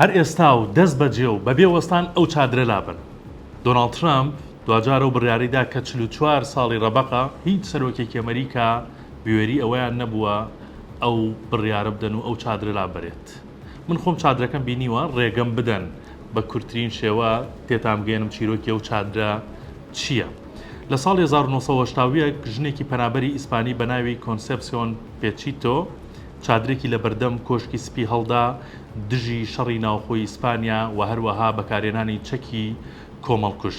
هەر ئێستا و دەست بەجێ و بەبێ وەستان ئەو چادرە لابن. دۆناڵد ترامپ دوجارە و بڕیاریدا کە 44 ساڵی ڕەبەقە هیچ سەرۆکێکی ئەمریکا بوێری ئەوەیان نەبووە ئەو بڕیارە بدەن و ئەو چادرە لابرێت. من خۆم چادرەکەم بینیوە ڕێگەم بدەن بە کورتترین شێوە تێتام گەێنم چیرۆکی ئەو چادرە چییە. لە ساڵی 1970 ژنێکی پەنابەری ئیسپانی بە ناوی کۆنسێپسیۆن پێچیتۆ چادرێکی لە بەردەم کۆشکی سپی هەڵدا دژی شەڕی ناوخۆی ئیسپانیا و هەروەها بەکارێنانی چەکی کۆمەڵکوش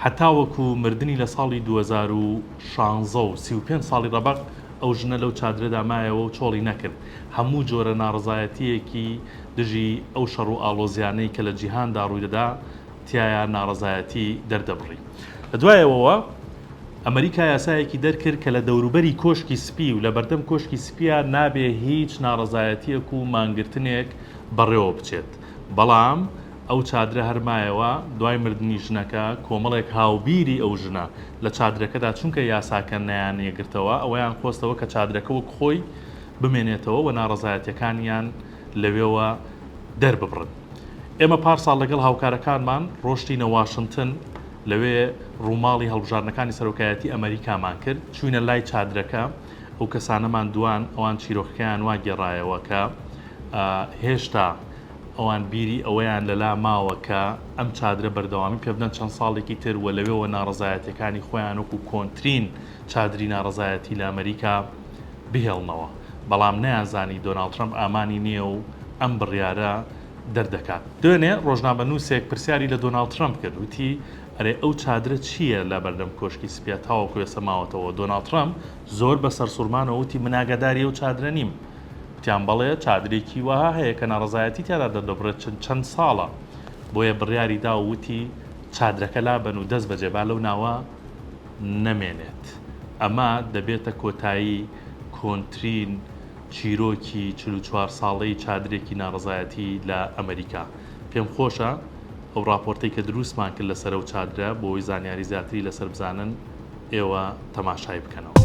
هەتا وەکو مردنی لە ساڵی 2016 و 35 ساڵی ڕەبەق ئەو ژنە لەو چادرەدا مایەوە و چۆڵی نەکرد. هەموو جۆرە ناڕزایەتیەکی دژی ئەو شەڕ و ئاڵۆزیانەی کە لە جیهاندا ڕوویدەدا تایە ناڕزایەتی دەردەبڕی. لە دوایەوەوە ئەمریکا یاسایەکی دەرکرد کە لە دەوروبەری کۆشکی سپی و لە بەردەم کۆشکی سپیە نابێ هیچ ناڕزایەتیەک و مانگرتنێک بەڕێوە بچێت. بەڵام ئەو چادرە هەرمایەوە دوای مردنی ژنەکە کۆمەڵێک هاوبیری ئەو ژنە لە چادرەکەدا چونکە یاساکە نەیانێگرتەوە ئەویان خۆستەوە کە چادرەکە وەک خۆی بمێنێتەوە و ناڕزایەتیەکانیان لەوێوە دەرببڕن. ئێمە پارساڵ لەگەڵ هاوکارەکانمان ڕۆشتینە واشنگتن لەوێ ڕووماڵی هەڵبژارنەکانی سەرۆکایەتی ئەمریکامان کرد چوینە لای چادرەکە ئەو کەسانەمان دوان ئەوان چیرۆکەکەیان وا گێڕایەوە کە هێشتا ئەوان بیری ئەوەیان لەلا ماوە کە ئەم چادرە بەردەوامی پێ بدەن چەند ساڵێکی تر و لەوێەوە ناڕزایەتەکانی خۆیان وەکو کۆنترین چادری ناڕزایەتی لە ئەمریکا بهێڵنەوە. بەڵام نەیانزانی دۆناڵد ترامپ ئامانی نییە و ئەم بڕیارە دەردەکات. دوێنێ ڕۆژنامەنووسێک پرسیاری لە دۆناڵد ترامپ کرد وتی ئەرێ ئەو چادرە چییە لە بەردەم کۆشکی سپیا تاوەکو ێستا ماوەتەوە. دۆناڵد ترامپ زۆر بە سەرسوورمانەوە وتی من ئاگاداری ئەو چادرە نیم. وتیان بەڵێ چادرێکی وەها هەیە کە ناڕزایەتی تیادا دەردەبڕێت چەند ساڵە بۆیە بڕیاری دا و وتی چادرەکە لابن و دەست بەجێبا لەو ناوە نەمێنێت. ئەمە دەبێتە کۆتایی کۆنترین چیرۆکی 44 ساڵەی چادرێکی ناڕزایەتی لە ئەمریکا. پێم خۆشە ئەو راپۆرتەی کە دروستمان کرد لەسەر ئەو چادرە بۆی زانیاری زیاتری لەسەر بزانن ئێوە تەماشای بکەنەوە.